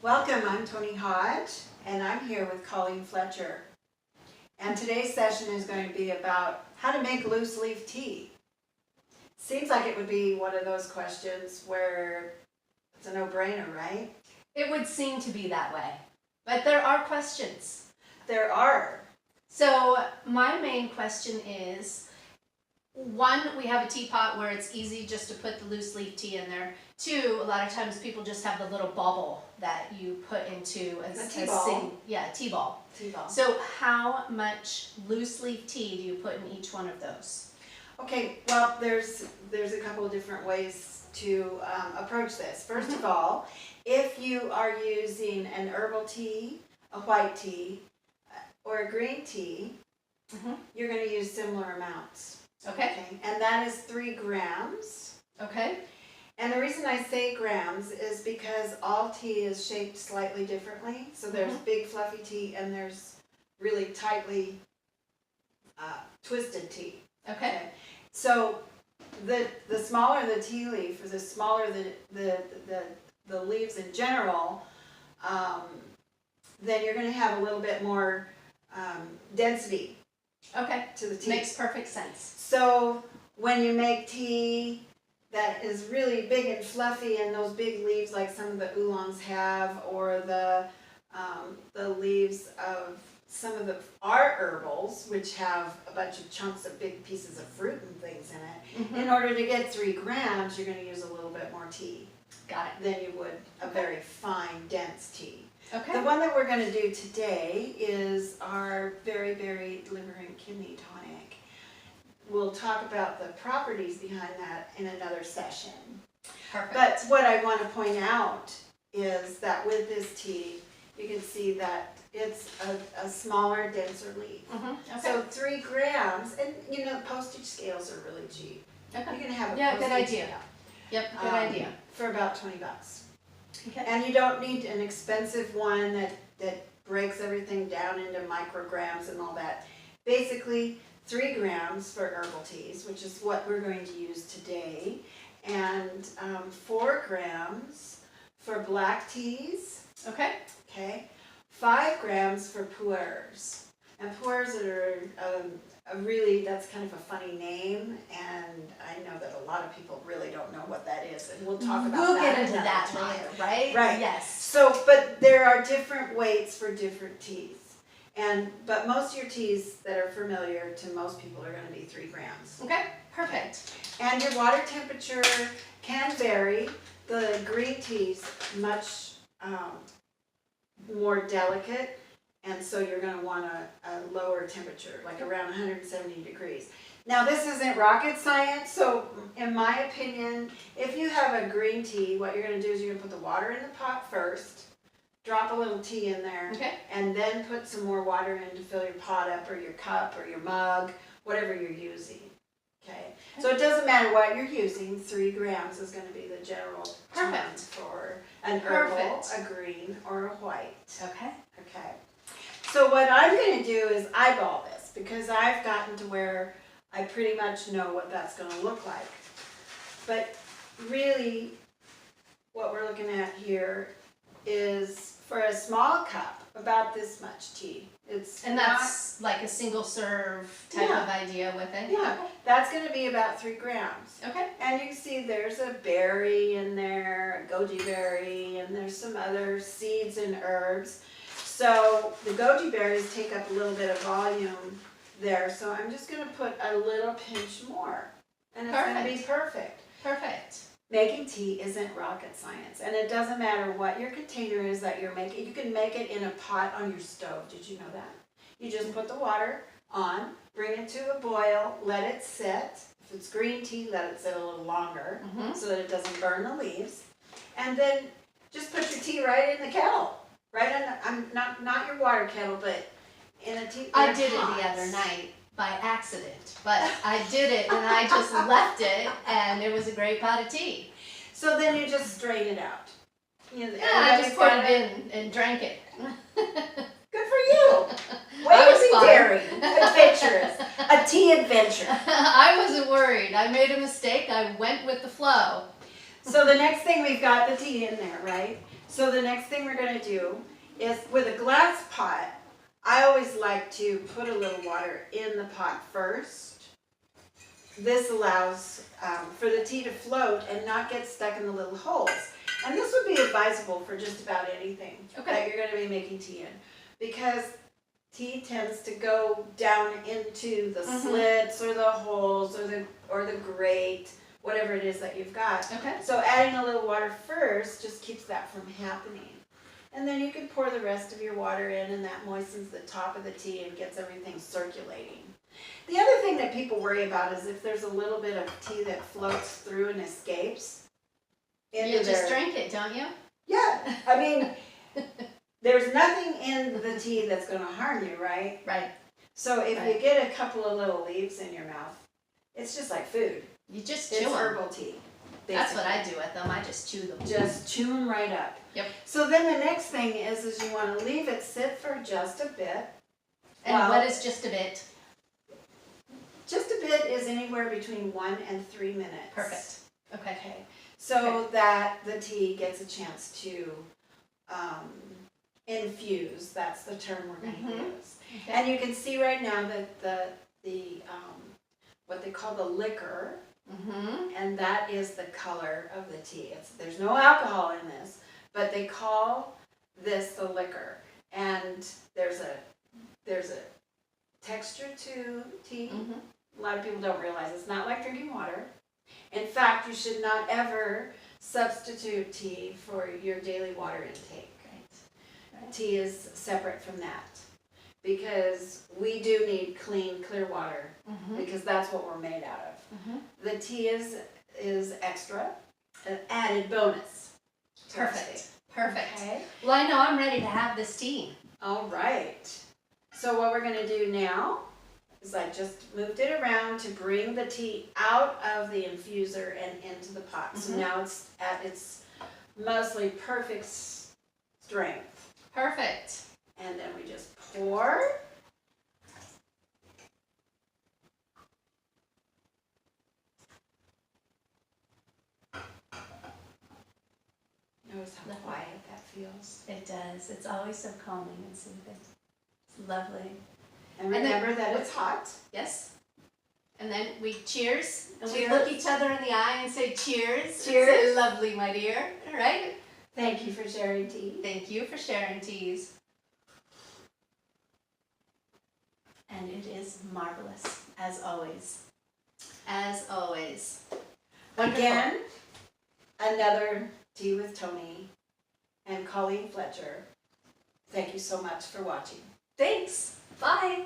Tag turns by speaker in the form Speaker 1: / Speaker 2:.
Speaker 1: Welcome, I'm Toni and I'm here with Colleen Fletcher. And today's session is going to be about how to make loose leaf tea. Seems like it would be one of those questions where it's a no-brainer, right?
Speaker 2: It would seem to be that way, but there are questions.
Speaker 1: There are.
Speaker 2: So my main question is, one, we have a teapot where it's easy just to put the loose leaf tea in there. Two, a lot of times people just have the little bubble that you put into a
Speaker 1: tea ball.
Speaker 2: tea ball.
Speaker 1: Tea ball.
Speaker 2: So how much loose leaf tea do you put in each one of those?
Speaker 1: Okay, well, there's a couple of different ways to approach this. First of all, if you are using an herbal tea, a white tea, or a green tea, you're going to use similar amounts.
Speaker 2: Okay.
Speaker 1: And that is 3 grams.
Speaker 2: Okay.
Speaker 1: And the reason I say grams is because all tea is shaped slightly differently. So there's big fluffy tea and there's really tightly twisted tea.
Speaker 2: Okay.
Speaker 1: So the smaller the tea leaf, or the smaller the leaves in general, then you're going to have a little bit more density.
Speaker 2: Okay.
Speaker 1: To the tea.
Speaker 2: Makes perfect sense.
Speaker 1: So when you make tea that is really big and fluffy and those big leaves like some of the oolongs have, or the leaves of some of our herbals, which have a bunch of chunks of big pieces of fruit and things in it, in order to get 3 grams, you're going to use a little bit more tea.
Speaker 2: Got it.
Speaker 1: Than you would a very fine, dense tea.
Speaker 2: Okay.
Speaker 1: The one that we're going to do today is our very, very liver and kidney tonic. We'll talk about the properties behind that in another session.
Speaker 2: Perfect.
Speaker 1: But what I want to point out is that with this tea, you can see that it's a smaller, denser leaf.
Speaker 2: Okay.
Speaker 1: So 3 grams, and you know, postage scales are really cheap.
Speaker 2: Okay.
Speaker 1: You can have a
Speaker 2: good
Speaker 1: postage
Speaker 2: idea.
Speaker 1: scale,
Speaker 2: Yep, good idea.
Speaker 1: for about $20.
Speaker 2: Okay.
Speaker 1: And you don't need an expensive one that breaks everything down into micrograms and all that. Basically, 3 grams for herbal teas, which is what we're going to use today, and 4 grams for black teas.
Speaker 2: Okay.
Speaker 1: Okay, 5 grams for pu'ers. And pu'ers are that's kind of a funny name, and I know that a lot of people really don't know what that is, and we'll talk about that.
Speaker 2: We'll get into
Speaker 1: another
Speaker 2: that
Speaker 1: time.
Speaker 2: later, right?
Speaker 1: Right.
Speaker 2: Yes.
Speaker 1: So, but there are different weights for different teas. But most of your teas that are familiar to most people are going to be 3 grams.
Speaker 2: Okay, perfect.
Speaker 1: And your water temperature can vary. The green tea's much more delicate, and so you're going to want a lower temperature, like around 170 degrees. Now, this isn't rocket science, so in my opinion, if you have a green tea, what you're going to do is you're going to put the water in the pot first, drop a little tea in there, and then put some more water in to fill your pot up, or your cup, or your mug, whatever you're using. Okay? So it doesn't matter what you're using, 3 grams is going to be the general term for an herbal, a green, or a white.
Speaker 2: Okay.
Speaker 1: Okay. So what I'm going to do is eyeball this, because I've gotten to where I pretty much know what that's going to look like. But really, what we're looking at here is for a small cup, about this much tea.
Speaker 2: And that's like a single serve type of idea with it?
Speaker 1: Yeah, that's going to be about 3 grams.
Speaker 2: Okay.
Speaker 1: And you can see there's a berry in there, a goji berry, and there's some other seeds and herbs. So the goji berries take up a little bit of volume there, so I'm just going to put a little pinch more, and it's going to be perfect.
Speaker 2: Perfect.
Speaker 1: Making tea isn't rocket science, and it doesn't matter what your container is that you're making. You can make it in a pot on your stove. Did you know that? You just put the water on, bring it to a boil, let it sit. If it's green tea, let it sit a little longer so that it doesn't burn the leaves. And then just put your tea right in the kettle. Right on not your water kettle, but in a tea.
Speaker 2: I did it the other night by accident, but I did it and I just left it, and it was a great pot of tea.
Speaker 1: So then you just strain it out.
Speaker 2: I just poured it in and drank it.
Speaker 1: Good for you. Way to be daring, adventurous, a tea adventure.
Speaker 2: I wasn't worried. I made a mistake. I went with the flow.
Speaker 1: So the next thing, we've got the tea in there, right? So the next thing we're gonna do is, with a glass pot, I always like to put a little water in the pot first. This allows for the tea to float and not get stuck in the little holes. And this would be advisable for just about anything that you're gonna be making tea in. Because tea tends to go down into the slits or the holes or the grate, whatever it is that you've got.
Speaker 2: Okay.
Speaker 1: So adding a little water first just keeps that from happening. And then you can pour the rest of your water in, and that moistens the top of the tea and gets everything circulating. The other thing that people worry about is if there's a little bit of tea that floats through and escapes into
Speaker 2: You just drink it, don't you?
Speaker 1: Yeah, I mean, there's nothing in the tea that's going to harm you, right?
Speaker 2: Right.
Speaker 1: So if you get a couple of little leaves in your mouth, it's just like food.
Speaker 2: You just
Speaker 1: It's
Speaker 2: chew them.
Speaker 1: herbal tea.
Speaker 2: That's what I do with them. I just chew them.
Speaker 1: Just chew them right up.
Speaker 2: Yep.
Speaker 1: So then the next thing is you want to leave it sit for just a bit.
Speaker 2: And what is just a bit?
Speaker 1: Just a bit is anywhere between 1 and 3 minutes.
Speaker 2: Perfect. Okay.
Speaker 1: Okay. So that the tea gets a chance to infuse. That's the term we're going to use.
Speaker 2: Okay.
Speaker 1: And you can see right now that the what they call the liquor, and that is the color of the tea. There's no alcohol in this, but they call this the liquor. And there's a texture to tea. A lot of people don't realize it's not like drinking water. In fact, you should not ever substitute tea for your daily water intake.
Speaker 2: Right.
Speaker 1: Tea is separate from that, because we do need clean, clear water, because that's what we're made out of. The tea is extra, an added bonus.
Speaker 2: Perfect. Perfect.
Speaker 1: Okay.
Speaker 2: Well, I know I'm ready to have this tea.
Speaker 1: All right. So what we're going to do now is I just moved it around to bring the tea out of the infuser and into the pot. So now it's at its mostly perfect strength.
Speaker 2: Perfect.
Speaker 1: And then we just pour. Notice how quiet that feels.
Speaker 2: It does. It's always so calming and soothing. It's lovely.
Speaker 1: And remember that it's hot.
Speaker 2: Yes. And then we cheers. And
Speaker 1: Cheers.
Speaker 2: we look each other in the eye and say cheers.
Speaker 1: Cheers.
Speaker 2: It's lovely, my dear. All right.
Speaker 1: Thank you for sharing tea.
Speaker 2: Thank you for sharing teas. And it is marvelous, as always. As always. Wonderful.
Speaker 1: Again, another Tea with Toni and Colleen Fletcher. Thank you so much for watching.
Speaker 2: Thanks. Bye.